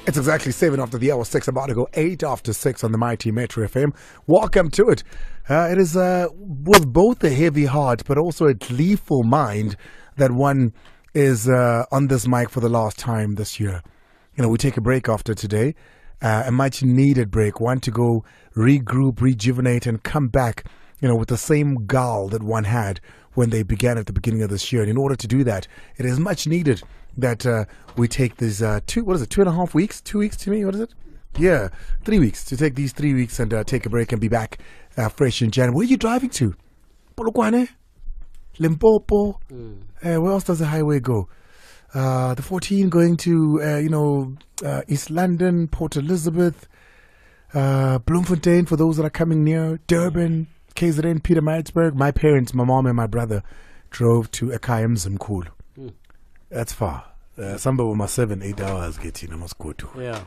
It's exactly 7 after the hour 6, about to go 8 after 6 on the Mighty Metro FM. Welcome to it. It is with both a heavy heart but also a gleeful mind that one is on this mic for the last time this year. You know, we take a break after today, a much needed break, one to go regroup, rejuvenate and come back, you know, with the same gall that one had when they began at the beginning of this year. And in order to do that, it is much needed that we take these 2.5 weeks? 2 weeks to me? What is it? Yeah, 3 weeks. To take these 3 weeks and take a break and be back fresh in January. Where are you driving to? Polokwane? Limpopo? Where else does the highway go? The 14 going to, East London, Port Elizabeth, Bloemfontein for those that are coming near, Durban, Kaizer, Pietermaritzburg. My parents, my mom and my brother drove to Ncube. That's far. Some of them are 7-8 hours getting. I must go to. Yeah.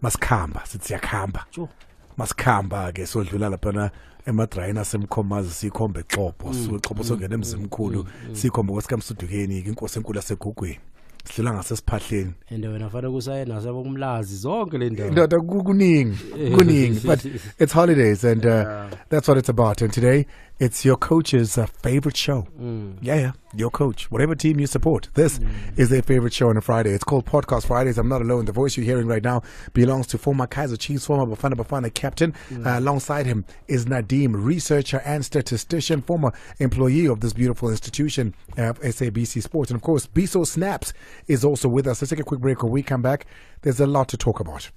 Must kamba. Sitsiyakhamba. Sure. Must kamba. Ke so dlula lapha emadrayina semkhomazi sikhombe xopho. So xopho songena emzimkhulu. Sikhombe kwesikamsudukeni inkosi enkulu yasegugweni. Sidlula ngasesiphahleni. And wena fanele kusayena sabokumlazi zonke le ndawo. Ndoda kuningi. But it's holidays and that's what it's about. And today it's your coach's favorite show. Yeah, your coach. Whatever team you support, this is their favorite show on a Friday. It's called Podcast Fridays. I'm not alone. The voice you're hearing right now belongs to former Kaizer Chiefs, former Bafana captain. Alongside him is Nadeem, researcher and statistician, former employee of this beautiful institution, SABC Sports. And of course, Biso Snaps is also with us. Let's take a quick break. When we come back, there's a lot to talk about.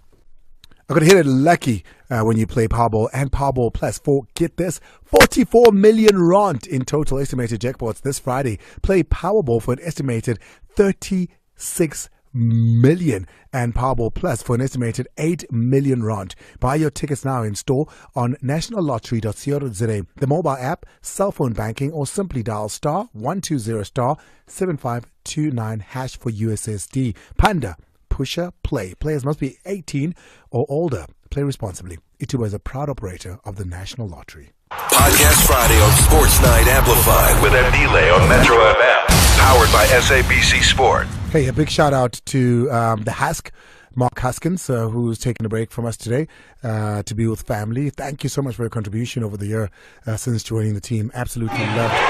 I'm going to hit it lucky when you play Powerball and Powerball Plus for, get this, 44 million rand in total estimated jackpots this Friday. Play Powerball for an estimated 36 million and Powerball Plus for an estimated 8 million rand. Buy your tickets now in store on nationallottery.co.za, the mobile app, cell phone banking, or simply dial star 120 star 7529 hash for USSD. Panda. Pusher Play. Players must be 18 or older. Play responsibly. Ituba is a proud operator of the National Lottery. Podcast Friday on Sports Night Amplified with Andile on Metro FM. Powered by SABC Sport. Hey, a big shout out to the Husk, Mark Huskins, who's taking a break from us today to be with family. Thank you so much for your contribution over the year since joining the team. Absolutely loved it.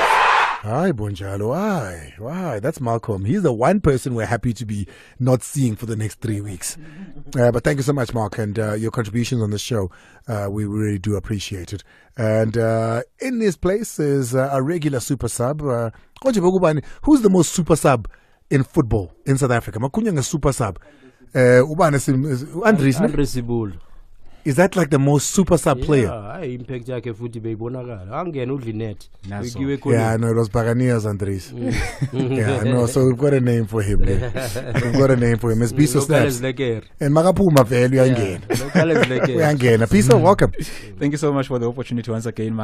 Hi, Bonjalo. Why? That's Malcolm. He's the one person we're happy to be not seeing for the next 3 weeks. But thank you so much, Mark, and your contributions on the show. We really do appreciate it. And in this place is a regular super sub. Who's the most super sub in football in South Africa? Makunyanga super sub. Andres. Is that like the most super sub player? Yeah, impact yakhe futhi beyibonakala. Angena uDlinet. Yeah, I know it was Paganias Andres. Yeah, no, so we've got a name for him. We've got a name for him. It's Biso Snaps. And Magapuma vele uyangena. Biso, welcome. Thank you so much for the opportunity once again,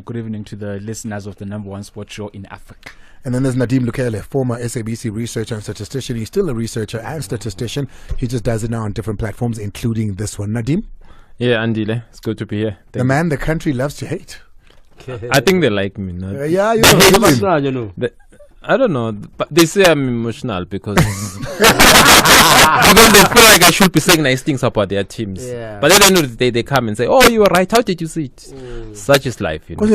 good evening to the listeners of the number one sports show in Africa. And then there's Nadeem Lukele, former SABC researcher and statistician. He's still a researcher and statistician. He just does it now on different platforms, including this one. Nadeem? Yeah, Andile, it's good to be here. The man the country loves to hate. I think they like me. Yeah, you know. I don't know, but they say I'm emotional because because they feel like I should be saying nice things about their teams. Yeah. But at the end of the day, they come and say, "Oh, you were right. How did you see it?" Such is life, you know.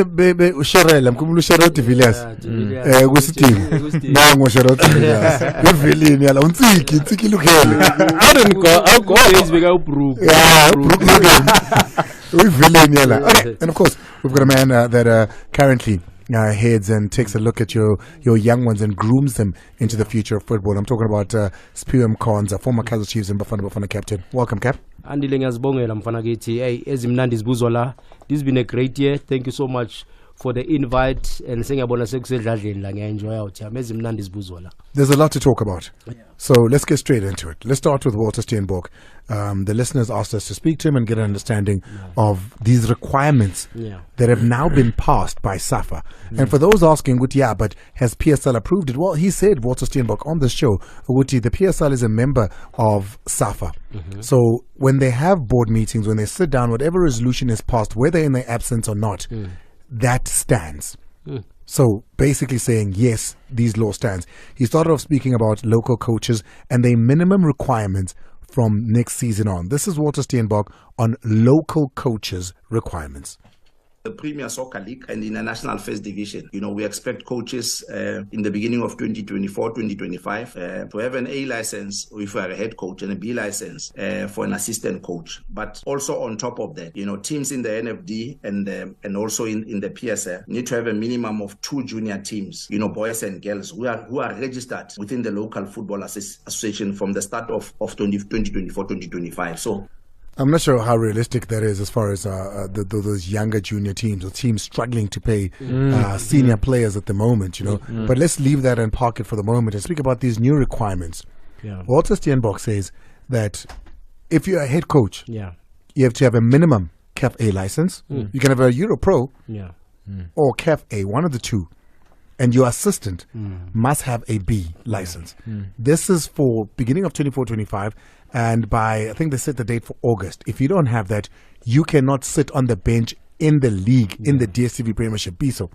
And of course, we've got a man that currently heads and takes a look at your young ones and grooms them into the future of football. I'm talking about Spium Khonza, former Kaizer Chiefs and Bafana captain. Welcome, Cap. Andile ngiyazibongela mfana kithi. Hey, ezimnandi zibuzwa la. This has been a great year. Thank you so much for the invite and sengiyabona sekusedladleni la ngiyaenjoy out here. Ezimnandi zibuzwa la. There's a lot to talk about. So let's get straight into it. Let's start with Walter Steenbok. The listeners asked us to speak to him and get an understanding of these requirements that have now been passed by SAFA. And for those asking, but has PSL approved it? Well, he said, Walter Steenbok, on this show, the PSL is a member of SAFA. So when they have board meetings, when they sit down, whatever resolution is passed, whether in their absence or not, that stands. So basically saying, yes, these law stands. He started off speaking about local coaches and their minimum requirements from next season on. This is Walter Steenbok on local coaches' requirements. The Premier Soccer League and in the National First Division, we expect coaches in the beginning of 2024-2025 to have an A license if you are a head coach and a B license for an assistant coach. But also on top of that, teams in the NFD and also in the PSL need to have a minimum of 2 junior teams, boys and girls who are registered within the local football association from the start of 2024-2025. So I'm not sure how realistic that is as far as those younger junior teams or teams struggling to pay senior players at the moment, But let's leave that and park it for the moment and speak about these new requirements. Yeah. Walter Steenbok says that if you're a head coach, you have to have a minimum CAF A license. You can have a Euro Pro or CAF A, one of the two. And your assistant must have a B license. This is for beginning of 24-25, and by, I think they set the date for August. If you don't have that, you cannot sit on the bench in the league, in the DStv Premiership. Biso.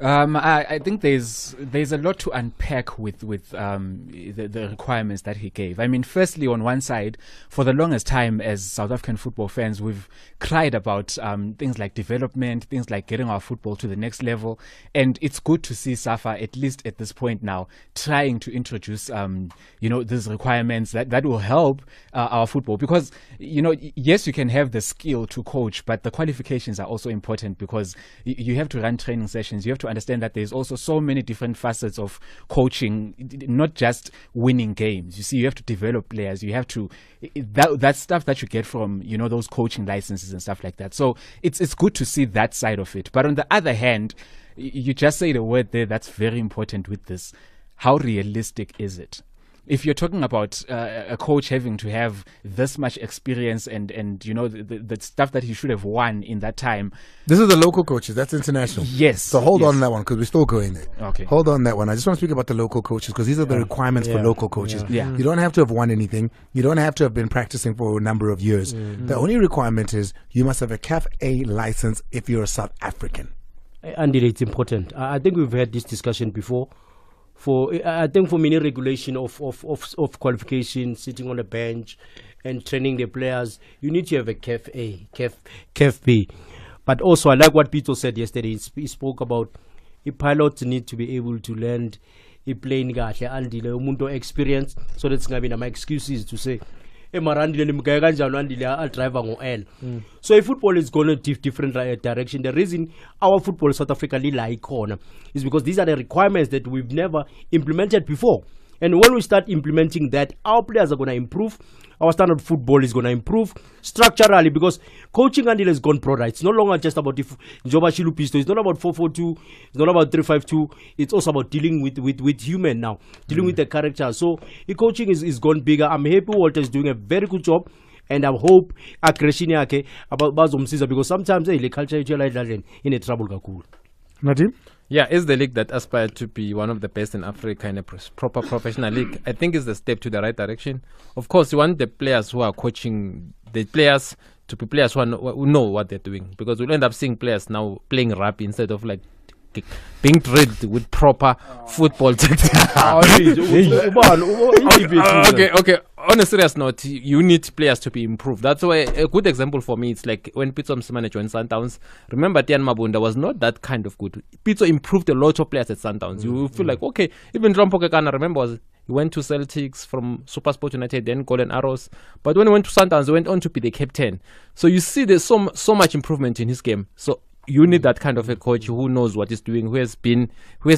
I think there's a lot to unpack with the requirements that he gave. I mean, firstly, on one side, for the longest time as South African football fans, we've cried about things like development, things like getting our football to the next level, and it's good to see SAFA, at least at this point now, trying to introduce these requirements that will help our football, because yes, you can have the skill to coach, but the qualifications are also important, because you have to run training sessions, you have to understand that there's also so many different facets of coaching, not just winning games. You see, you have to develop players. You have to that stuff that you get from those coaching licenses and stuff like that. So it's good to see that side of it. But on the other hand, you just say the word there that's very important with this. How realistic is it? If you're talking about a coach having to have this much experience and the stuff that he should have won in that time. This is the local coaches. That's international. Yes. So hold on that one, because we're still going there. Okay. Hold on that one. I just want to speak about the local coaches, because these are the requirements for local coaches. Yeah. You don't have to have won anything. You don't have to have been practicing for a number of years. The only requirement is you must have a CAF A license if you're a South African. Andile, it's important. I think we've had this discussion before. I think for many regulation of qualification, sitting on a bench and training the players, you need to have a CAF A, CAF B. But also, I like what Pito said yesterday. He spoke about the pilots need to be able to learn a plane kahle Andile umuntu experience, so that's going to be my excuses to say I'll drive on L. So if football is going to different direction, the reason our football South Africa like corner is because these are the requirements that we've never implemented before. And when we start implementing that, our players are going to improve. Our standard of football is going to improve structurally, because coaching Andile has gone pro. It's no longer just about Njoba Shilu Pisto. It's not about 4-4-2. It's not about 3-5-2. It's also about dealing with human now, dealing with the character. So the coaching is gone bigger. I'm happy Walter is doing a very good job. And I hope aggression yake about bazomsiza, because sometimes the culture is in a trouble kakulu. Nadim? Yeah, it's the league that aspired to be one of the best in Africa in a proper professional league. I think it's a step to the right direction. Of course, you want the players who are coaching the players to be players who know what they're doing, because we'll end up seeing players now playing rap instead of like being drilled with proper football tactics. Okay. On a serious note, you need players to be improved. That's why a good example for me, it's like when Pitso Msimane joined Sundowns. Remember, Tian Mabunda was not that kind of good. Pitso improved a lot of players at Sundowns. You feel like, okay, even Rampo Kekana, remember, he went to Celtics from SuperSport United, then Golden Arrows. But when he went to Sundowns, he went on to be the captain. So you see there's so much improvement in his game. So you need that kind of a coach who knows what he's doing, who has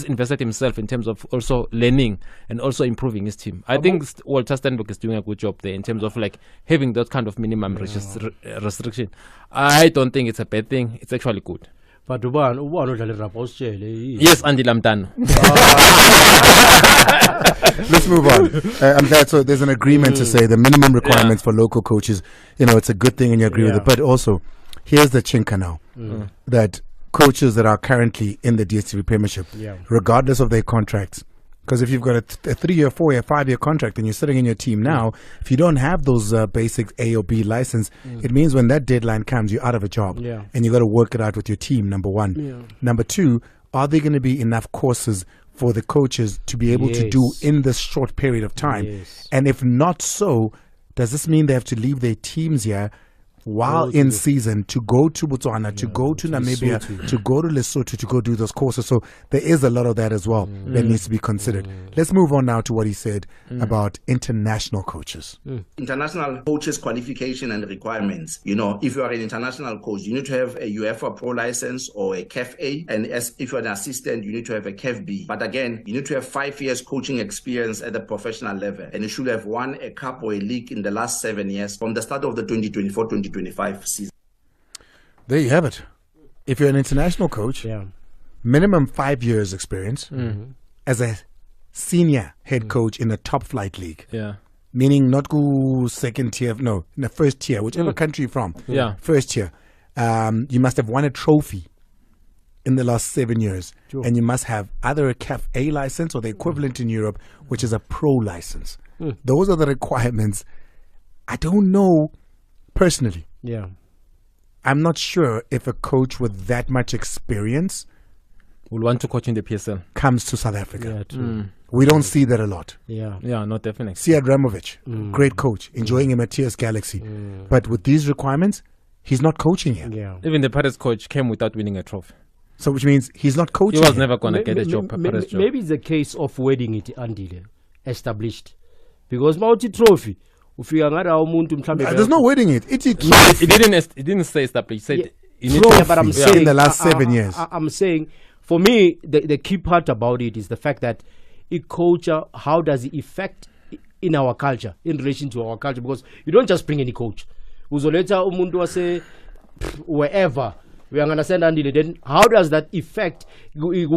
invested himself in terms of also learning and also improving his team. I think Walter Steenbok is doing a good job there in terms of like having that kind of minimum restriction. I don't think it's a bad thing. It's actually good. But yes, Andile Mtano. Let's move on. I'm glad. So there's an agreement to say the minimum requirements for local coaches. It's a good thing, and you agree with it. But also, here's the chinka now, that coaches that are currently in the DStv Premiership, regardless of their contracts, because if you've got a 3-year, 4-year, 5-year contract and you're sitting in your team now, if you don't have those basic A or B license, it means when that deadline comes, you're out of a job. And you got to work it out with your team, number one. Number two, are there going to be enough courses for the coaches to be able to do in this short period of time? And if not so, does this mean they have to leave their teams here while in season to go to Botswana, to go to Namibia, to go to Lesotho, to go do those courses? So there is a lot of that as well that needs to be considered. Let's move on now to what he said about international coaches. International coaches qualification and requirements. You know, if you are an international coach, you need to have a UEFA Pro license or a CAF A, and if you're an assistant, you need to have a CAF B. But again, you need to have 5 years coaching experience at the professional level, and you should have won a cup or a league in the last 7 years from the start of the 2024-2025 season. There you have it. If you're an international coach, minimum 5 years experience as a senior head coach in a top flight league. Yeah. Meaning not go second tier, no, in the first tier, whichever country you're from. Yeah. First tier. You must have won a trophy in the last 7 years. And you must have either a CAF A license or the equivalent in Europe, which is a pro license. Those are the requirements. I don't know personally. Yeah. I'm not sure if a coach with that much experience Will want to coach in the PSL. comes to South Africa. Yeah, true. We don't see that a lot. Yeah. Yeah, no, definitely. Siad Ramovic, great coach, enjoying him at TS Galaxy. But with these requirements, he's not coaching here. Yeah. Even the Paris coach came without winning a trophy. So which means he's not He coaching was here. never going to get a job, Paris job. Maybe it's a case of wording it Andile established. Because multi trophy. There's no wording it. It's a No, it didn't say established. It said you need trophy to but I'm in saying, the last 7 years. I'm saying, for me, the key part about it is the fact that a culture, how does it affect in our culture, in relation to our culture? Because you don't just bring any coach. Uzoleta umuntu wase wherever. We understand Andile. Then how does that affect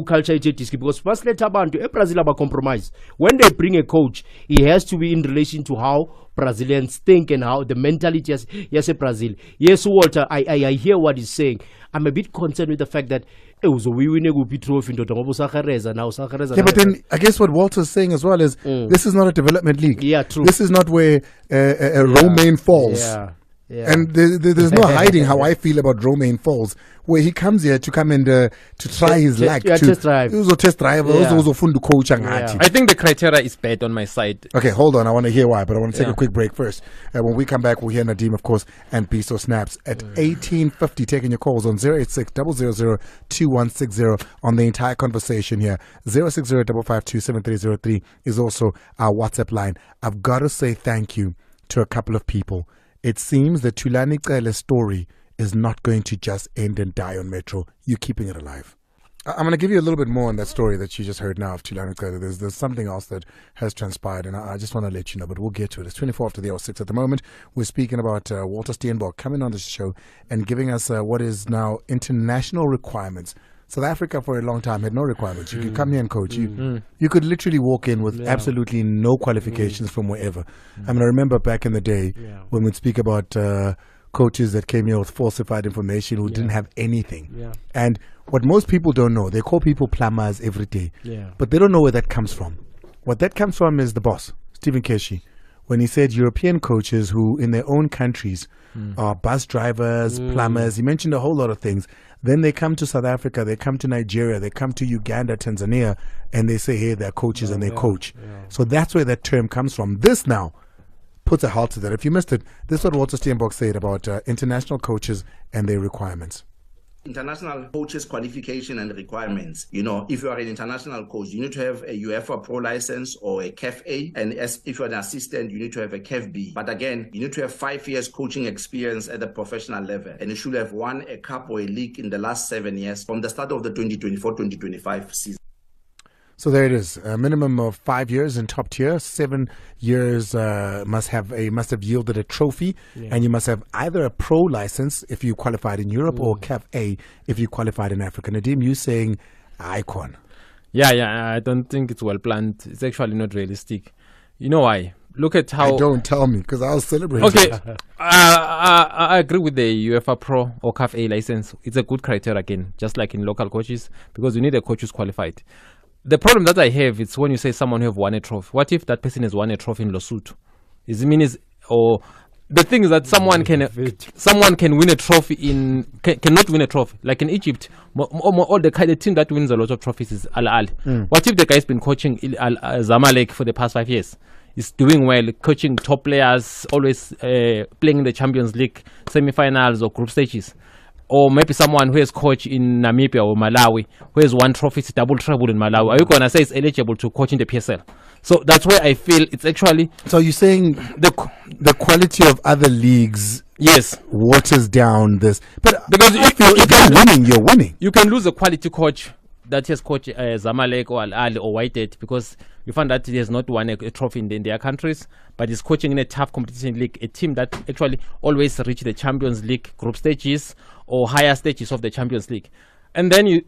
culture? Because first let abantu Brazil have a compromise. When they bring a coach, he has to be in relation to how Brazilians think and how the mentality yes Brazil. Yes, Walter, I hear what he's saying. I'm a bit concerned with the fact that we win a trophy now. Yeah, but then I guess what Walter's saying as well is this is not a development league. Yeah, true. This is not where Romain falls. Yeah. Yeah. And there's no hiding how I feel about Romain Falls, where he comes here to come and to try his luck. Test drive. He was a test driver. Yeah. Also fundu coach. I think the criteria is bad on my side. Okay, hold on. I want to hear why, but I want to take a quick break first. When we come back, we'll hear Nadeem, of course, and Biso Snaps at 1850, taking your calls on 086 000 2160 on the entire conversation here. 060 552 7303 is also our WhatsApp line. I've got to say thank you to a couple of people. It seems that Thulani Cele's story is not going to just end and die on Metro. You're keeping it alive. I'm going to give you a little bit more on that story that you just heard now of Thulani Cele. There's something else that has transpired, and I just want to let you know, but we'll get to it. It's 24 after the hour 6 at the moment. We're speaking about Walter Steenbok coming on this show and giving us what is now international requirements. South Africa for a long time had no requirements. You could come here and coach. You could literally walk in with absolutely no qualifications from wherever. I mean, I remember back in the day when we'd speak about coaches that came here with falsified information who didn't have anything. Yeah. And what most people don't know, they call people plumbers every day. Yeah. But they don't know where that comes from. What that comes from is the boss, Stephen Keshi, when he said European coaches who in their own countries are bus drivers, plumbers. He mentioned a whole lot of things. Then they come to South Africa, they come to Nigeria, they come to Uganda, Tanzania, and they say, hey, they're coaches and they coach. So that's where that term comes from. This now puts a halt to that. If you missed it, this is what Walter Steenbok said about international coaches and their requirements. International coaches qualification and requirements. You know, if you are an international coach, you need to have a UEFA Pro license or a CAF A, and if you're an assistant, you need to have a CAF B. But again, you need to have 5 years coaching experience at the professional level, and you should have won a cup or a league in the last 7 years from the start of the 2024-2025 season. So there it is. A minimum of 5 years in top tier. 7 years must have yielded a trophy, and you must have either a pro license if you qualified in Europe or CAF A if you qualified in Africa. Nadeem, you saying icon? Yeah. I don't think it's well planned. It's actually not realistic. You know why? Look at how. Don't tell me because I'll celebrate. Okay, I agree with the UEFA Pro or CAF A license. It's a good criteria again, just like in local coaches, because you need a coach who's qualified. The problem that I have is when you say someone who have won a trophy. What if that person has won a trophy in Lesotho? The thing is that someone can win a trophy cannot win a trophy. Like in Egypt, all the team that wins a lot of trophies is Al Ahly. What if the guy's been coaching Zamalek for the past 5 years? is doing well, coaching top players, always playing in the Champions League semi-finals or group stages. Or maybe someone who has coached in Namibia or Malawi, who has won trophies, double treble in Malawi. Are you going to say it's eligible to coach in the PSL? So that's where I feel it's actually... So you're saying the quality of other leagues waters down this? But because if you're winning, you're winning. You can lose a quality coach that has coached Zamalek or Al or Whitehead, because you find that he has not won a trophy in their countries, but he's coaching in a tough competition league, a team that actually always reach the Champions League group stages or higher stages of the Champions League. And then you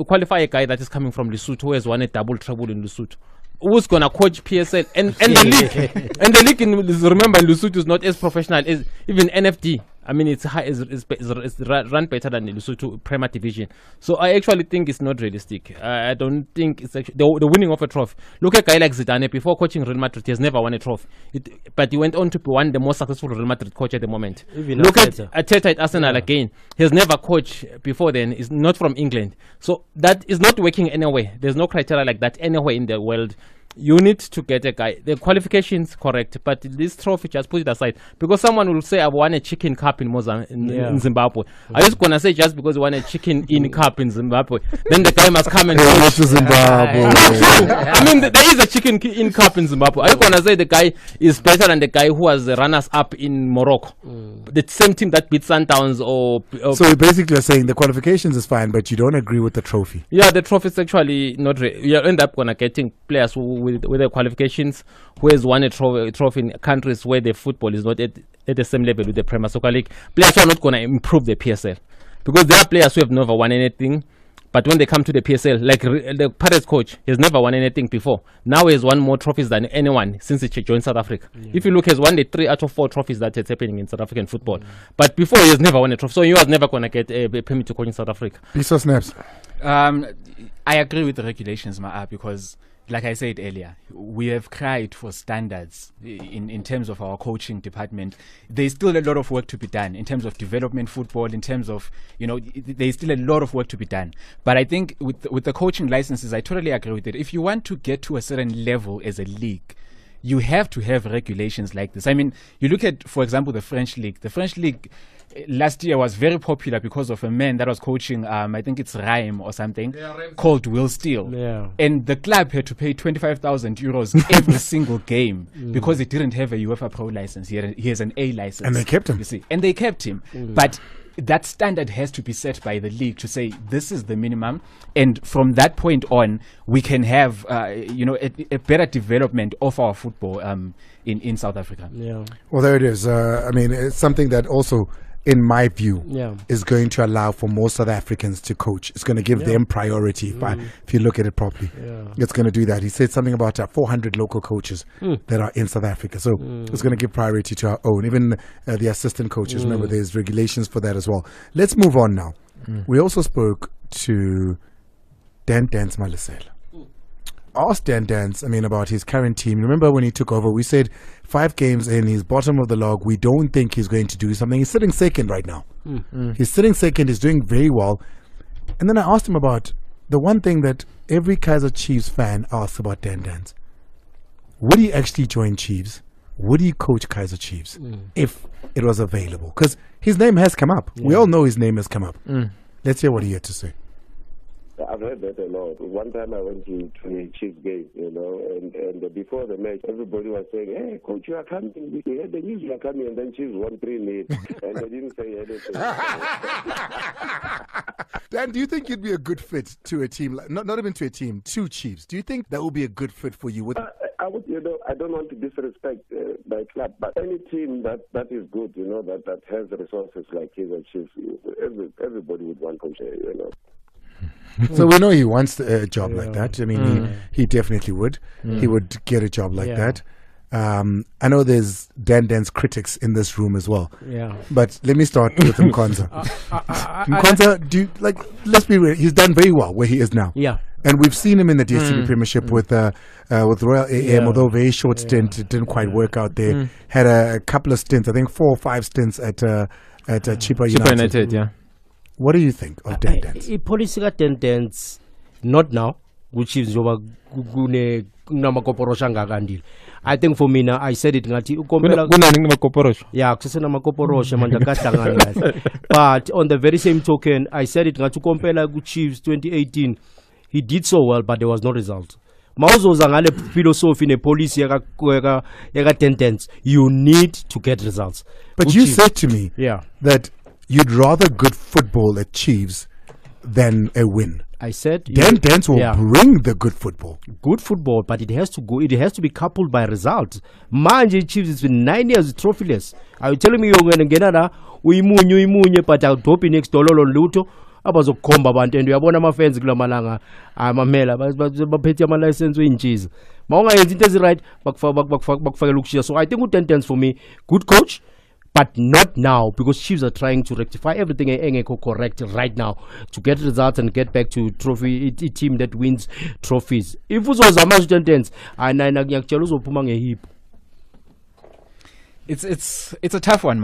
qualify a guy that is coming from Lesotho, who has won a double treble in Lesotho, who's gonna coach PSL and the league and the league remember in Lesotho is not as professional as even NFD. I mean, it's run better than the Lesotho Premier Division. So I actually think it's not realistic. I don't think it's actually the winning of a trophy. Look at a guy like Zidane. Before coaching Real Madrid, he has never won a trophy. But he went on to be one of the most successful Real Madrid coach at the moment. Even look at Arteta at Arsenal again. He has never coached before then. He's not from England. So that is not working anywhere. There's no criteria like that anywhere in the world. You need to get a guy. The qualifications correct, but this trophy, just put it aside, because someone will say I won a chicken cup in in Zimbabwe. Are you gonna say just because you won a chicken in cup in Zimbabwe, then the guy must come and coach Zimbabwe? I mean, there is a chicken in cup in Zimbabwe. Are you gonna say the guy is better than the guy who was the runners up in Morocco, the same team that beat Sundowns? So you basically are saying the qualifications is fine, but you don't agree with the trophy? Yeah, the trophy is actually not. You end up gonna getting players who with the qualifications who has won a trophy in countries where the football is not at the same level with the Premier Soccer League. Players who are not going to improve the PSL, because there are players who have never won anything, but when they come to the PSL, like the Pirates coach, he has never won anything before. Now he has won more trophies than anyone since he joined South Africa. If you look, he has won the 3 out of 4 trophies that is happening in South African football. But before, he has never won a trophy, so he was never going to get a permit to coach in South Africa. Piso Snaps. I agree with the regulations, because like I said earlier, we have cried for standards in terms of our coaching department. There's still a lot of work to be done in terms of development football, in terms of, there's still a lot of work to be done. But I think with the coaching licenses, I totally agree with it. If you want to get to a certain level as a league, you have to have regulations like this. I mean, you look at, for example, the French league. The French league last year was very popular because of a man that was coaching, I think it's Reims or something, called Will Steele. Yeah. And the club had to pay 25,000 euros every single game because he didn't have a UEFA Pro license. He has an A license. And they kept him. You see. And they kept him. But that standard has to be set by the league to say this is the minimum, and from that point on we can have a better development of our football in South Africa. Well, there it is. I mean, it's something that also, in my view, is going to allow for more South Africans to coach. It's going to give them priority if you look at it properly. It's going to do that. He said something about 400 local coaches that are in South Africa. So it's going to give priority to our own. Even the assistant coaches, remember there's regulations for that as well. Let's move on now. We also spoke to Dance Malesela. Asked Dance, about his current team. Remember when he took over, we said 5 games in, he's bottom of the log. We don't think he's going to do something. He's sitting second right now. He's sitting second. He's doing very well. And then I asked him about the one thing that every Kaizer Chiefs fan asks about Dance. Would he actually join Chiefs? Would he coach Kaizer Chiefs if it was available? Because his name has come up. We all know his name has come up. Let's hear what he had to say. I've heard that a lot. One time I went to a Chiefs game, and before the match, everybody was saying, "Hey, coach, you are coming. We had the news you are coming," and then Chiefs won 3-0, and they didn't say anything. Dan, do you think you'd be a good fit to a team, not even to a team, to Chiefs? Do you think that would be a good fit for you? I would, I don't want to disrespect my club, but any team that is good, that has resources like Kaizer Chiefs, everybody would want coach, So we know he wants a job like that. He definitely would. He would get a job like that. I know there's Dan's critics in this room as well. But let me start with Mkonza. Mkonza, let's be real. He's done very well where he is now. And we've seen him in the DStv Premiership with Royal AM, although very short stint, it didn't quite work out there. Had a couple of stints, I think 4 or 5 stints at Chippa United. Yeah. What do you think of Dance? Policy Dance, not now. which is njoba kunamakoporosha angaka Andile. I think for me now, I said it ngathi ukompela yeah kusena makoporosha manje akahlangana guys. But on the very same token, I said it ngathi ukompela ku Chiefs 2018, he did so well, but there was no result. Mawuzoza ngale philosophy ne policy yaka 10-10s, you need to get results. But you said to me that you'd rather good football achieves than a win. I said 10-10s will bring the good football. Good football, but it has to go. It has to be coupled by results. Manje Chiefs, it's been 9 years trophyless. Are you telling me you're going to get that? Uyimunye, but I'll drop in next dollar on Luto. Abazokhomba abantu and uyabona ama fans kula malanga amamela baphethe ama license uyinchiza mawungayenza into eziright bakufakela ukushiya. So I think u10-10s for me, good coach, but not now, because Chiefs are trying to rectify everything engekho correct right now to get results and get back to trophy a team that wins trophies. If uzozama u10-10s ngiyakutshela uzophuma ngehip. It's a tough one,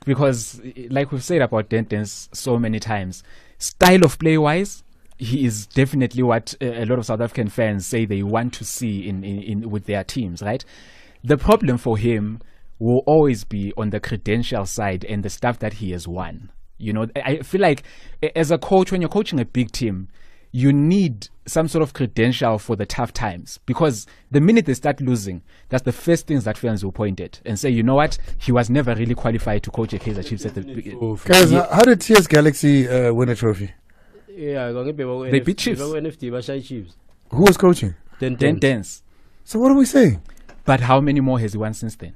because like we've said about 10-10s so many times, style of play wise, he is definitely what a lot of South African fans say they want to see in with their teams, right? The problem for him will always be on the credential side and the stuff that he has won. You know, I feel like as a coach, when you're coaching a big team, you need some sort of credential for the tough times, because the minute they start losing, that's the first things that fans will point at and say, you know what, he was never really qualified to coach a Kaizer Chiefs at the beginning. Guys, how did TS Galaxy win a trophy? Yeah, they beat Chiefs. Who was coaching? 10-10s. So what are we saying? But how many more has he won since then?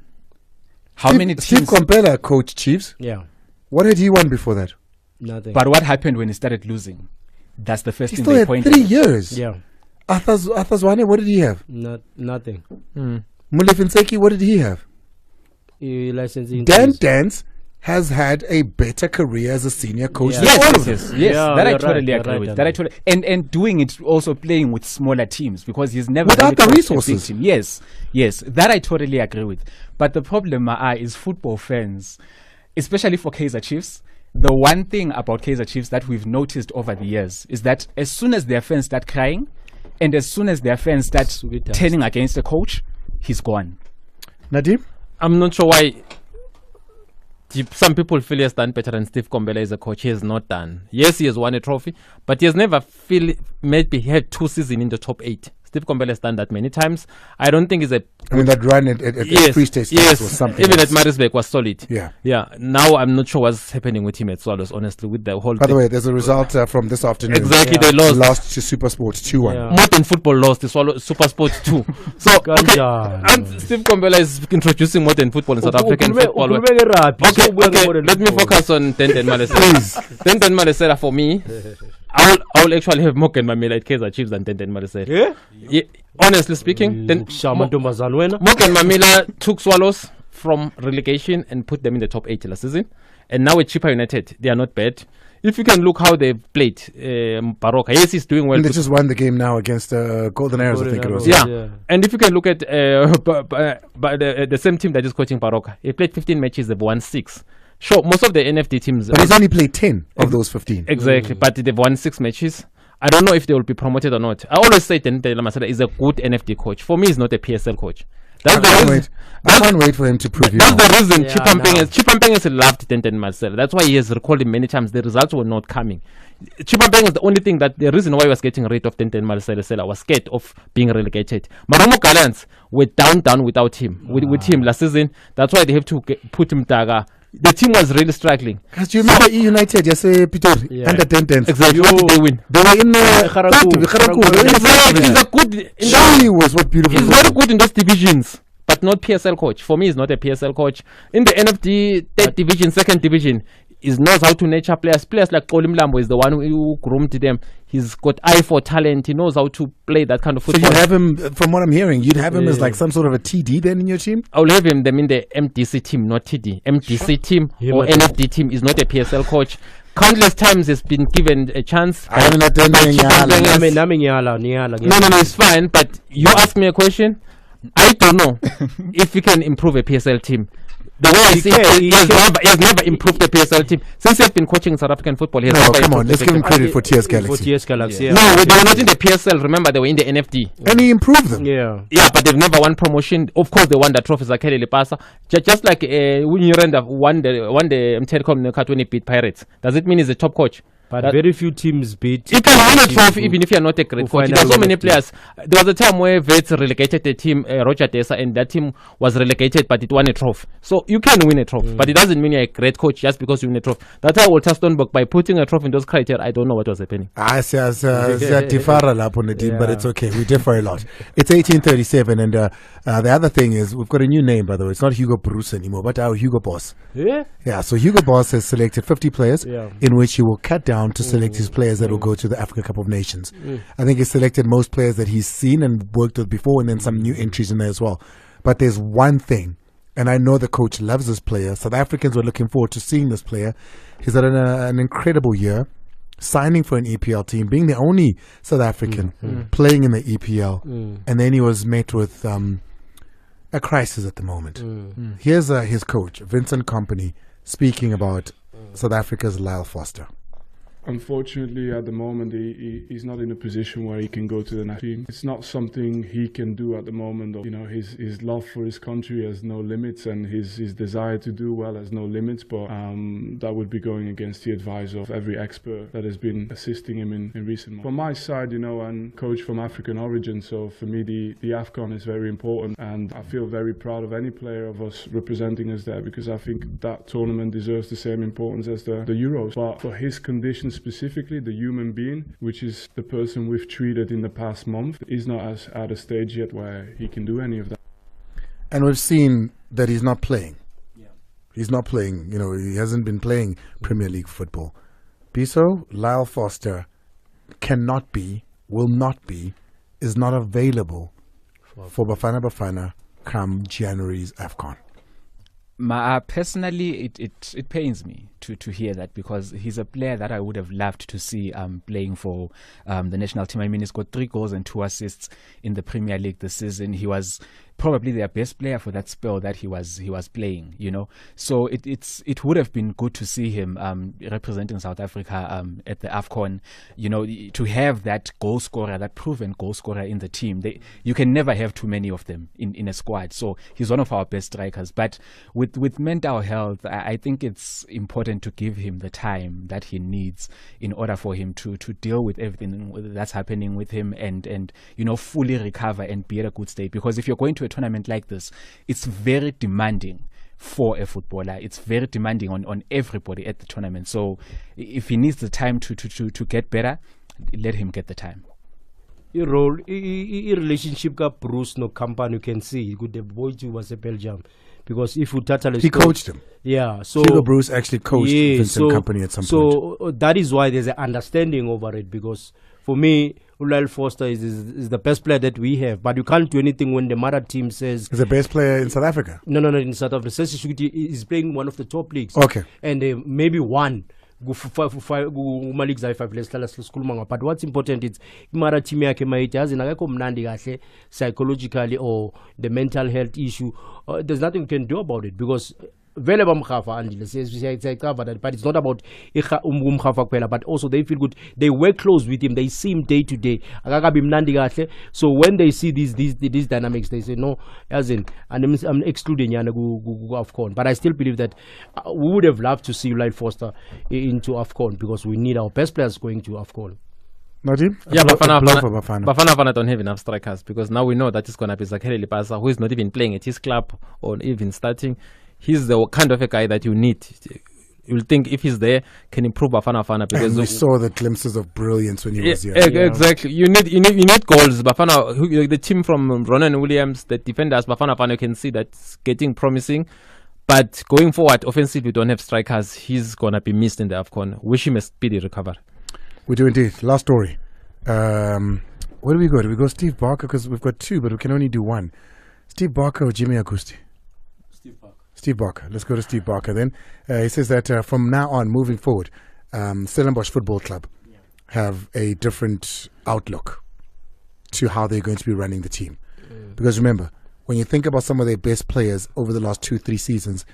How many teams? Steve Kompela coached Chiefs. Yeah. What had he won before that? Nothing. But what happened when he started losing? That's the first he thing still they had pointed 3 years. Yeah. Athazwane, what did he have? Nothing. Mulefinseki, what did he have? Licensing. 10-10s has had a better career as a senior coach. Yeah. than all of them. Yes. Yeah, That I you're totally right, agree you're with. right, That I totally and doing it also playing with smaller teams, because he's never Without the really coached a big resources. team. Yes, that I totally agree with. But the problem is football fans, especially for Kaizer Chiefs. The one thing about Kaizer Chiefs that we've noticed over the years is that as soon as their fans start crying, and as soon as their fans start turning against the coach, he's gone. Nadim? I'm not sure why some people feel he has done better than Steve Kompela as a coach. He has not done. Yes, he has won a trophy, but he has never maybe he had 2 seasons in the top 8. Steve Kompela has done that many times. I don't think he's a... I mean, that run at Free State was something even else. at Maritzburg was solid. Yeah. Now I'm not sure what's happening with him at Swallows, honestly, with the whole By the thing. way, there's a result from this afternoon. Exactly, they lost to Super Sports 2-1. Modern football lost the Super Sports 2. So, okay, and Steve Kompela is introducing modern football in South African football. Okay, let me focus on 10-10 Malesela. 10-10 Malesela for me, I will actually have Morgan Mamela at Kaizer Chiefs than 10-10 Malesela. Yeah? Honestly speaking, Morgan Mamela took Swallows from relegation and put them in the top 8 last season. And now at Chippa United, they are not bad. If you can look how they've played, Baroka, yes, he's doing well. And they just won the game now against Golden Arrows, I think it was. Yeah. And if you can look at the same team that is coaching Baroka, he played 15 matches, they've won 6. Sure, most of the NFT teams... But he's only played 10 of those 15. Exactly, but they've won 6 matches. I don't know if they will be promoted or not. I always say Tendele Masela is a good NFT coach. For me, he's not a PSL coach. I can't wait for him to prove you. That's the reason Chipampeng has loved Tendele Masela. That's why he has recalled him many times. The results were not coming. Chipampeng is the only thing that the reason why he was getting rid of Tendele Masela was scared of being relegated. Maromo Gallants were down without him. With him last season, that's why they have to put him Daga. The team was really struggling. Because you remember United, yes, Pitori, under 10-10. Exactly. What did they win? They were in He's a good. He was what beautiful. He's very good in those divisions, but not PSL coach. For me, he's not a PSL coach. In the NFT third division, second division, he knows how to nurture players. Players like Kolim Lambo is the one who groomed them. He's got eye for talent. He knows how to play that kind of football. So you have him, from what I'm hearing, you'd have him as like some sort of a TD then in your team? I will have him them in the MDC team, not TD. MDC team or NFT team is not a PSL coach. Countless times he's been given a chance. No, it's fine. But you ask me a question. I don't know if we can improve a PSL team. The way I see it, he has never improved the PSL team. Since he's been coaching South African football, he has never come on, improved let's the give him PSL. credit for TS For Galaxy. TS Galaxy, yeah. No, they were not in the PSL. Remember, they were in the NFD. And he improved them. Yeah. Yeah, but they've never won promotion. Of course, they won the trophies like Kelly Pasa. Just like when you won the Telkom Cup when he beat Pirates. Does it mean he's a top coach? But very few teams beat. You can win a trophy even if you're not a great coach. There are so many players. There was a time where Vets relegated the team, Roger Desa, and that team was relegated, but it won a trophy. So you can win a trophy, but it doesn't mean you're a great coach just because you win a trophy. That's how Walter Stoneberg, by putting a trophy in those criteria, I don't know what was happening. But it's okay. We differ a lot. It's 1837, and the other thing is we've got a new name, by the way. It's not Hugo Bruce anymore, but our Hugo Boss. Yeah. Yeah, so Hugo Boss has selected 50 players Yeah. in which he will cut down to select his players that will go to the Africa Cup of Nations. I think he selected most players that he's seen and worked with before, and then some new entries in there as well. But there's one thing, and I know the coach loves this player. South Africans were looking forward to seeing this player. He's had an incredible year, signing for an EPL team, being the only South African playing in the EPL, and then he was met with a crisis at the moment. Here's his coach, Vincent Kompany, speaking about South Africa's Lyle Foster. Unfortunately, at the moment, he's not in a position where he can go to the national team. It's not something he can do at the moment. You know, his love for his country has no limits, and his desire to do well has no limits. But that would be going against the advice of every expert that has been assisting him in recent months. From my side, you know, I'm coach from African origin, so for me, the AFCON is very important, and I feel very proud of any player of us representing us there, because I think that tournament deserves the same importance as the Euros. But for his conditions specifically, the human being, which is the person we've treated in the past month, is not at a stage yet where he can do any of that. And we've seen that he's not playing. He's not playing, you know, he hasn't been playing Premier League football. Biso, Lyle Foster cannot be, will not be, is not available for Bafana Bafana come January's AFCON. Personally, it pains me to hear that, because he's a player that I would have loved to see playing for the national team. I mean, he's got 3 goals and 2 assists in the Premier League this season. He was probably their best player for that spell that he was playing, you know. So it would have been good to see him representing South Africa at the AFCON, you know, to have that goal scorer, that proven goal scorer in the team. You can never have too many of them in a squad. So he's one of our best strikers. But with mental health, I think it's important to give him the time that he needs in order for him to deal with everything that's happening with him and you know, fully recover and be at a good state. Because if you're going to a tournament like this, it's very demanding for a footballer. It's very demanding on everybody at the tournament. So if he needs the time to get better, let him get the time. Your role, relationship with Bruce no company, you can see good. The boy was a Belgium, because if you totally he coached him. Yeah, so Hugo Bruce actually coached Vincent Kompany at some point. So that is why there's an understanding over it. Because for me, Lyle Foster is the best player that we have, but you can't do anything when the mother team says he's the best player in South Africa. No, in South Africa. Says he's playing one of the top leagues. Okay, and maybe one. But what's important is imara team yakhe mayithi yazi nakekho mnandi kahle psychologically or the mental health issue. There's nothing we can do about it, because vele bamkhafa Andile siyayicover that, but it's not about umkhafa kuphela, but also they feel good, they work close with him, they see him day to day, akakabi mnandi kahle. So when they see these dynamics, they say no, as in I'm excluding yana ku AFCON. But I still believe that we would have loved to see Lyle Foster into AFCON, because we need our best players going to AFCON. Najib? Yeah, Bafana don't have enough strikers, because now we know that it's going to be Zakari Lipasa, who is not even playing at his club or even starting. He's the kind of a guy that you need. You'll think if he's there, can improve Bafana, because we saw the glimpses of brilliance when he was here. Exactly. You need goals. Bafana, the team from Ronan Williams, the defenders, Bafana, you can see that's getting promising. But going forward, offensively, we don't have strikers. He's gonna be missed in the AFCON. Wish him a speedy recovery. We do indeed. Last story. Where do we go? Do we go Steve Barker? Because we've got 2, but we can only do 1. Steve Barker or Jimmy Agusti? Steve Barker. Let's go to Steve Barker then. He says that from now on, moving forward, Stellenbosch Football Club have a different outlook to how they're going to be running the team. Because remember, when you think about some of their best players over the last 2-3 seasons,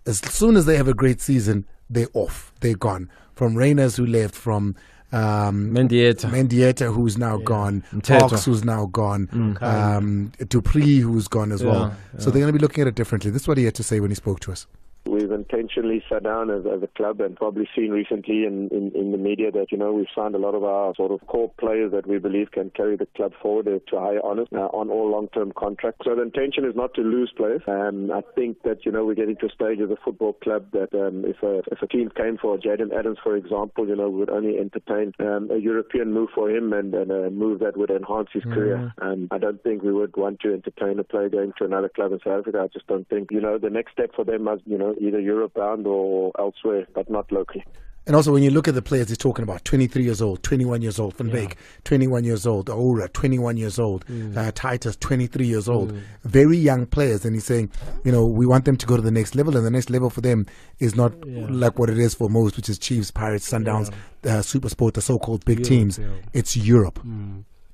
as soon as they have a great season, they're off. They're gone. From Reyners, who left, from Mendieta, who's now gone, Hawks, who's now gone, Dupree, who's gone as well. So they're going to be looking at it differently. This is what he had to say when he spoke to us. We've intentionally sat down as a club and probably seen recently in the media that, we've signed a lot of our sort of core players that we believe can carry the club forward to higher honours on all long-term contracts. So the intention is not to lose players. I think that, we're getting to a stage as a football club that if a team came for Jaden Adams, for example, we would only entertain a European move for him and a move that would enhance his career. I don't think we would want to entertain a player going to another club in South Africa. I just don't think, the next step for them must, either Europe bound or elsewhere, but not locally. And also, when you look at the players he's talking about, 23 years old, 21 years old, Van Beek, 21 years old, Aura, 21 years old, Titus, 23 years old, very young players. And he's saying, we want them to go to the next level, and the next level for them is not like what it is for most, which is Chiefs, Pirates, Sundowns, SuperSport, the so-called big teams. It's Europe.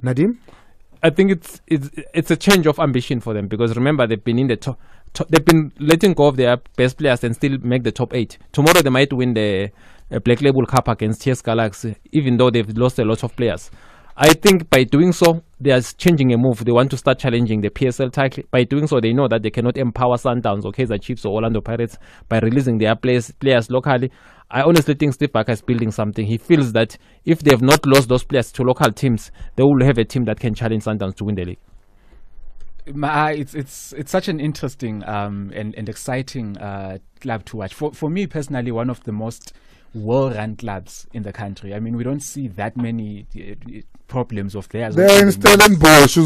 Nadim? I think it's a change of ambition for them, because remember, they've been in the top. They've been letting go of their best players and still make the top 8. Tomorrow they might win the Black Label Cup against TS Galaxy, even though they've lost a lot of players. I think by doing so, they are changing a move. They want to start challenging the PSL title. By doing so, they know that they cannot empower Sundowns or Kaizer Chiefs or Orlando Pirates by releasing their players locally. I honestly think Steve Barker is building something. He feels that if they have not lost those players to local teams, they will have a team that can challenge Sundowns to win the league. It's such an interesting and exciting club to watch. For me personally, one of the most well-run clubs in the country. I mean, we don't see that many problems of theirs. They're in Stellenbosch.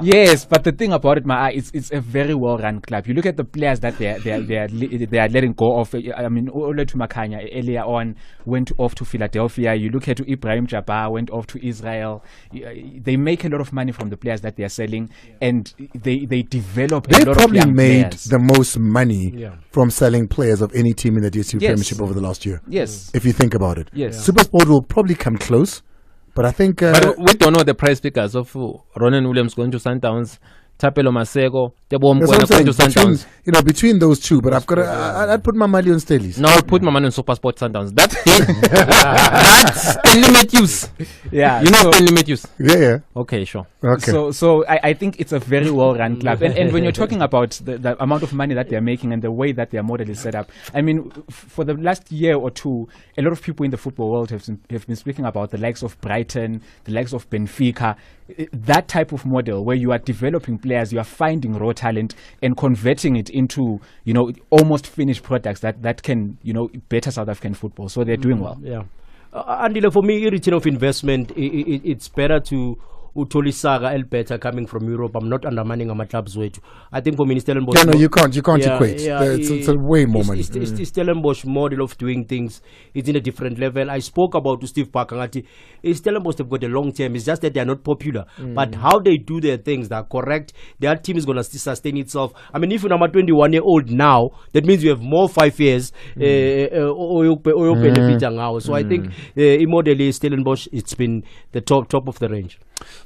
Yes, but the thing about it, it's a very well-run club. You look at the players that they are letting go of. I mean, Oletu Makanya earlier on went off to Philadelphia. You look at Ibrahim Jabbar went off to Israel. They make a lot of money from the players that they are selling, and they develop a lot of young players. They probably made the most money from selling players of any team in the DSU Premiership over the last year. Yes. If you think about it. Yes. SuperSport will probably come close, but I think... but we don't know the price figures of Ronan Williams going to Sundowns, Tapelo Masego, going to Sundowns. Between those two, but I'd put my money on Stellies. No, I'll put my money on SuperSport Sundowns. That's limit use. Yeah. Limit use. Yeah. Okay, sure. Okay. So I think it's a very well-run club. And when you're talking about the amount of money that they're making and the way that their model is set up, I mean, for the last year or two, a lot of people in the football world have been speaking about the likes of Brighton, the likes of Benfica, that type of model where you are developing players, you are finding raw talent and converting it into, almost finished products that can, better South African football. So they're doing well. Yeah. Andile, for me, return of investment, it's better to Utolisaga El better coming from Europe. I'm not undermining my clubs. I think for me, Stellenbosch. Yeah, no, you can't equate. It's a way more money. It's Stellenbosch model of doing things. It's in a different level. I spoke about to Steve Parker. Stellenbosch have got a long term. It's just that they are not popular. But how they do their things, they're correct. Their team is going to sustain itself. I mean, if you're number 21-year-old now, that means you have more 5 years. So I think immediately Stellenbosch, it's been the top of the range.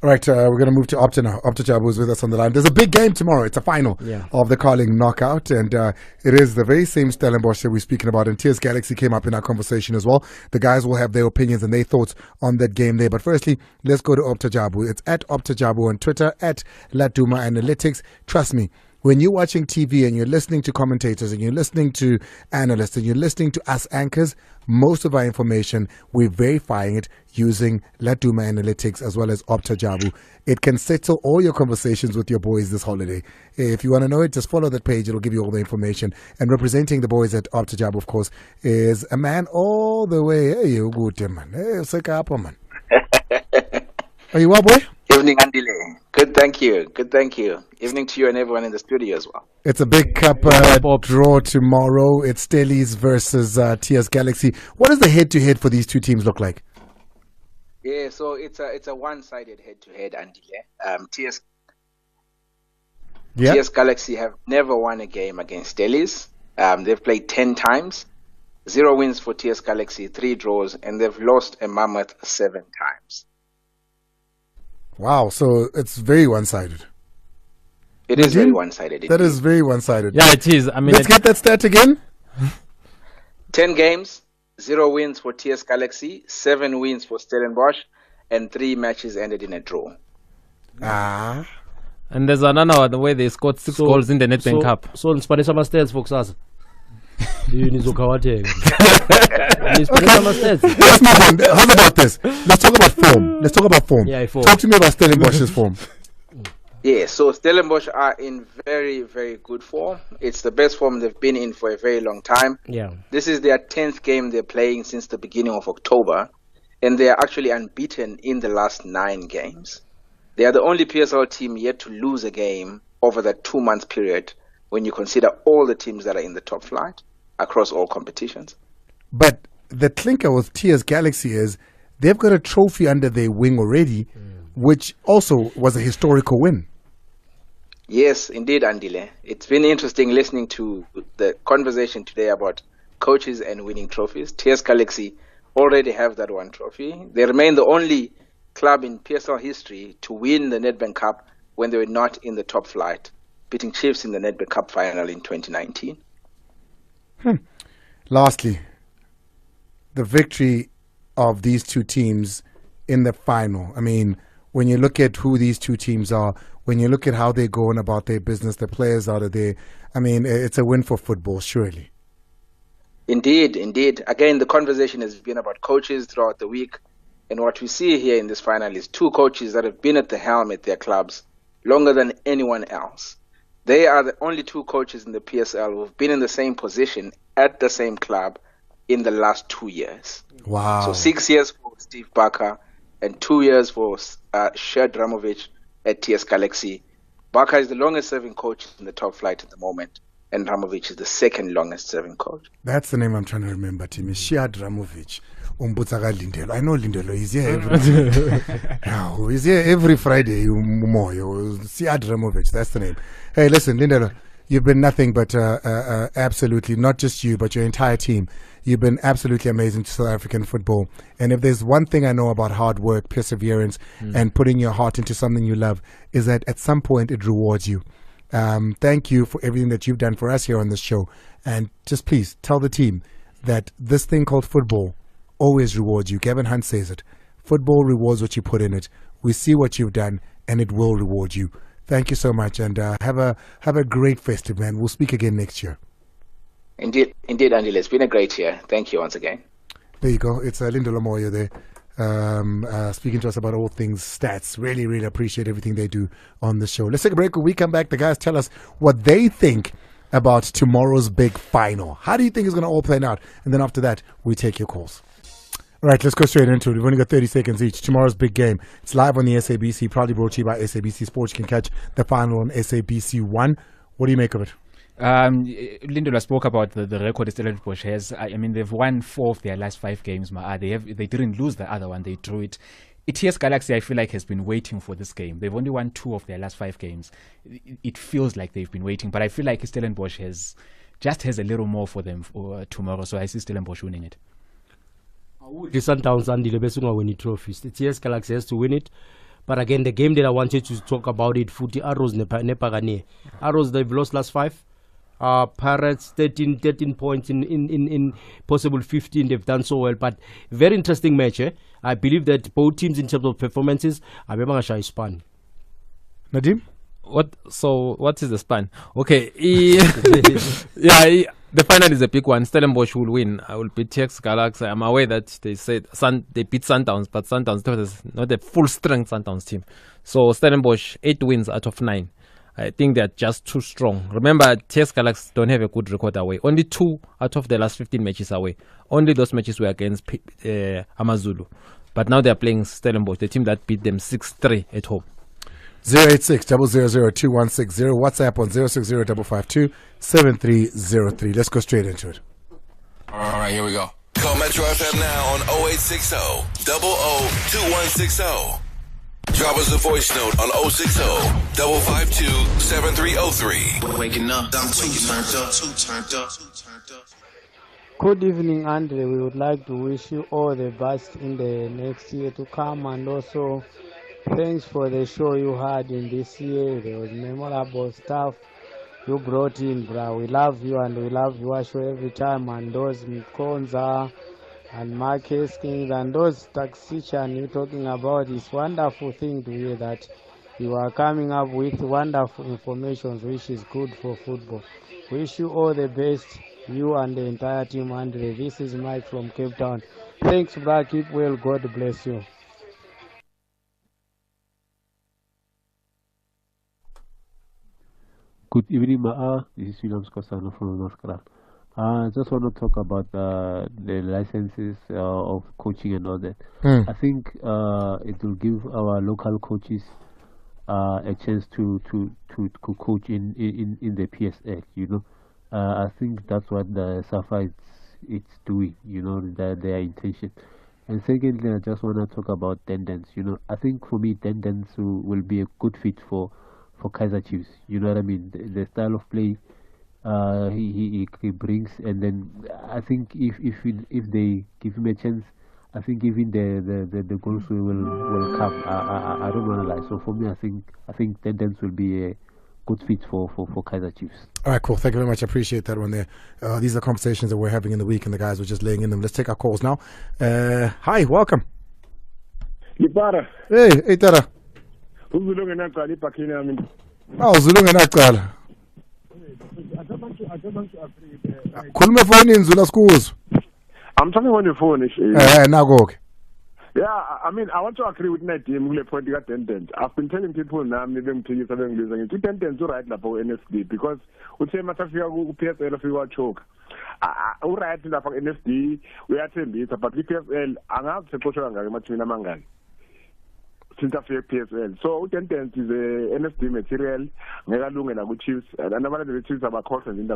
All right, we're going to move to Opta now. Opta Jabu is with us on the line. There's a big game tomorrow. It's a final of the Carling knockout, and it is the very same Stellenbosch that we're speaking about. And TS Galaxy came up in our conversation as well. The guys will have their opinions and their thoughts on that game there. But firstly, let's go to Opta Jabu. It's at Opta Jabu on Twitter, at Laduma Analytics. Trust me, when you're watching TV and you're listening to commentators and you're listening to analysts and you're listening to us anchors, most of our information, we're verifying it using Laduma Analytics as well as Opta Jabu. It can settle all your conversations with your boys this holiday. If you want to know it, just follow that page. It'll give you all the information. And representing the boys at Opta Jabu, of course, is a man all the way. Hey, you good man. Hey, Seka man. Are you well, boy? Evening, Andile. Good, thank you. Evening to you and everyone in the studio as well. It's a big cup draw tomorrow. It's Stellies versus TS Galaxy. What does the head-to-head for these two teams look like? Yeah, so it's a one-sided head-to-head, Andile. TS Galaxy have never won a game against Stellies. They've played 10 times. 0 wins for TS Galaxy, 3 draws, and they've lost a mammoth 7 times. Wow, so it's very one-sided. It is very one-sided. That is very one-sided. Yeah, it is. I mean, let's get that stat again. 10 games, 0 wins for TS Galaxy, 7 wins for Stellenbosch, and 3 matches ended in a draw. And there's another one where they scored 6 goals in the Nedbank Cup. So nispanisa ama stats for kusasa. Nizokawathenga. Nispanisa ama stats. Let's move on. How about this? Let's talk about form. Yeah, form. Talk to me about Stellenbosch's form. Yeah, so Stellenbosch are in very, very good form. It's the best form they've been in for a very long time. Yeah. This is their 10th game they're playing since the beginning of October, and they are actually unbeaten in the last 9 games. They are the only PSL team yet to lose a game over that 2-month period when you consider all the teams that are in the top flight across all competitions. But the clinker with TS Galaxy is they've got a trophy under their wing already, which also was a historical win. Yes, indeed, Andile. It's been interesting listening to the conversation today about coaches and winning trophies. TS Galaxy already have that one trophy. They remain the only club in PSL history to win the Nedbank Cup when they were not in the top flight, beating Chiefs in the Nedbank Cup final in 2019. Lastly, the victory of these two teams in the final. I mean, when you look at who these two teams are, when you look at how they're going about their business, the players out of there, I mean, it's a win for football, surely. Indeed, indeed. Again, the conversation has been about coaches throughout the week. And what we see here in this final is 2 coaches that have been at the helm at their clubs longer than anyone else. They are the only 2 coaches in the PSL who have been in the same position at the same club in the last 2 years. Wow. So 6 years for Steve Barker and 2 years for Shad Ramovic at TS Galaxy. Barker is the longest serving coach in the top flight at the moment, and Ramovic is the second longest serving coach. That's the name I'm trying to remember, Timmy. Shad Ramovic. Lindelo. I know Lindelo. He's here every he's here every Friday. Shad Ramovic. That's the name. Hey, listen, Lindelo, you've been nothing but absolutely, not just you, but your entire team. You've been absolutely amazing to South African football. And if there's one thing I know about hard work, perseverance, and putting your heart into something you love, is that at some point it rewards you. Thank you for everything that you've done for us here on this show. And just please tell the team that this thing called football always rewards you. Kevin Hunt says it. Football rewards what you put in it. We see what you've done, and it will reward you. Thank you so much, and have a great festive, man. We'll speak again next year. Indeed, Andile. It's been a great year. Thank you once again. There you go. It's Lindelo Moyo there, speaking to us about all things stats. Really, really appreciate everything they do on the show. Let's take a break. When we come back, the guys tell us what they think about tomorrow's big final. How do you think it's going to all play out? And then after that, we take your calls. All right, let's go straight into it. We've only got 30 seconds each. Tomorrow's big game. It's live on the SABC, proudly brought to you by SABC Sports. You can catch the final on SABC 1. What do you make of it? Lindola spoke about the record Stellenbosch has. I mean, they've won 4 of their last 5 games. They didn't lose the other one. They drew it. TS Galaxy, I feel like, has been waiting for this game. They've only won 2 of their last 5 games. It feels like they've been waiting, but I feel like Stellenbosch has a little more for them for tomorrow. So I see Stellenbosch winning it. The Sundowns Andile besunga win trophies. The TS Galaxy has to win it. But again, the game that I wanted to talk about it, Footy Arrows Nepagane. Arrows, they've lost last 5. Pirates 13 points in possible 15. They've done so well, but very interesting match. I believe that both teams in terms of performances are very span. Nadim, what is the span? Okay, the final is a big one. Stellenbosch will win. I will beat TX Galaxy. I'm aware that they said they beat Sundowns, but Sundowns is not a full strength Sundowns team. So Stellenbosch 8 wins out of 9. I think they're just too strong. Remember, TS Galaxy don't have a good record away. Only 2 out of the last 15 matches away. Only those matches were against Amazulu. But now they're playing Stellenbosch, the team that beat them 6-3 at home. 086-000-2160. WhatsApp on 060-552-7303. Let's go straight into it. All right, here we go. Call Metro FM now on 0860 002160. Drop us a voice note on 060-552-7303. Waking up, I'm too turned up. Good evening, Andre. We would like to wish you all the best in the next year to come, and also thanks for the show you had in this year. There was memorable stuff. you brought in, bro. We love you and we love your show every time. And those Mkonza and Marcus Kings and those taxician you're talking about, it's wonderful thing to hear that you are coming up with wonderful information which is good for football. Wish you all the best, you and the entire team. Andre, this is Mike from Cape Town. Thanks, bro. Keep well. God bless you. Good evening, Ma'a. This is Williams Kosano from North Carolina. I just want to talk about the licenses of coaching and all that. I think it will give our local coaches a chance to coach in the PSL. You know, I think that's what the SAFA it's doing. You know, their intention. And secondly, I just want to talk about Tendence. You know, I think for me, Tendence will be a good fit for Kaizer Chiefs. You know what I mean? The style of play he brings, and then I think if they give him a chance, I think even the goals will come. I don't want to lie. So for me, I think Tendence will be a good fit for Kaizer Chiefs. All right, cool. Thank you very much. I appreciate that one there. These are conversations that we're having in the week, and the guys were just laying in them. Let's take our calls now. Hi, welcome. Hey, Tara. Oh, Zulunga naqala. Khuluma efonini Zula sikuzwe. I'm talking on the phone. Nako. Yeah, I mean, I want to agree with Nadim Mule point got Tendence. I've been telling people now, maybe I'm telling you something. Tendence to right now for NSD because we say Matafia who PSL if you want choke. We right now for NSD, we are telling this, but PSL, I'm not supposed to go much in a mangan. Since after PSL. So Tendence is a NSD material, Megalung and Agu Chiefs, and another the Chiefs about conference in the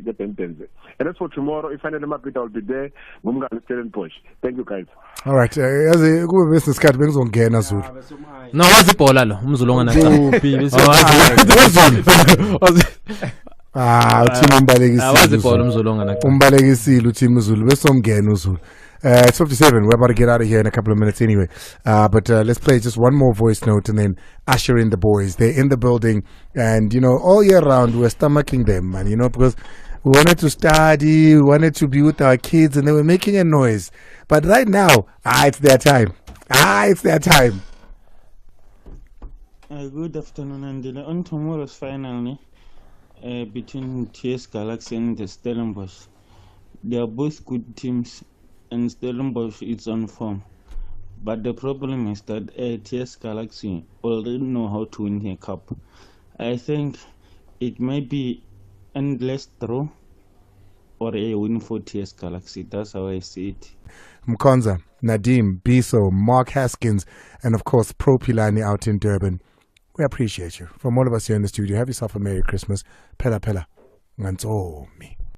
get Tendence. And as for tomorrow, if I need a map, I'll be there. Munga and push. Thank you guys. All right, as a good business card brings on Gena Zul. No, what's the Polalo? Umzulonga na. Team Umbalekisile. What's the Polo Umzulonga na? Umbalekisile team Zulu. Besomgena Zulu. It's 57. We're about to get out of here in a couple of minutes anyway. But let's play just one more voice note and then usher in the boys. They're in the building, and you know, all year round we're stomaching them, man. You know, because we wanted to study, we wanted to be with our kids, and they were making a noise. But right now, it's their time. It's their time. Good afternoon, Andile. On tomorrow's final, between TS Galaxy and the Stellenbosch, they are both good teams. And Stellenbosch is on form, but the problem is that TS Galaxy already know how to win a cup. I think it might be endless draw or a win for TS Galaxy. That's how I see it. Mkonza, Nadim, Biso, Mark Haskins, and of course Pro Pilani out in Durban. We appreciate you. From all of us here in the studio, have yourself a Merry Christmas. Pela Pela. Nganzomi.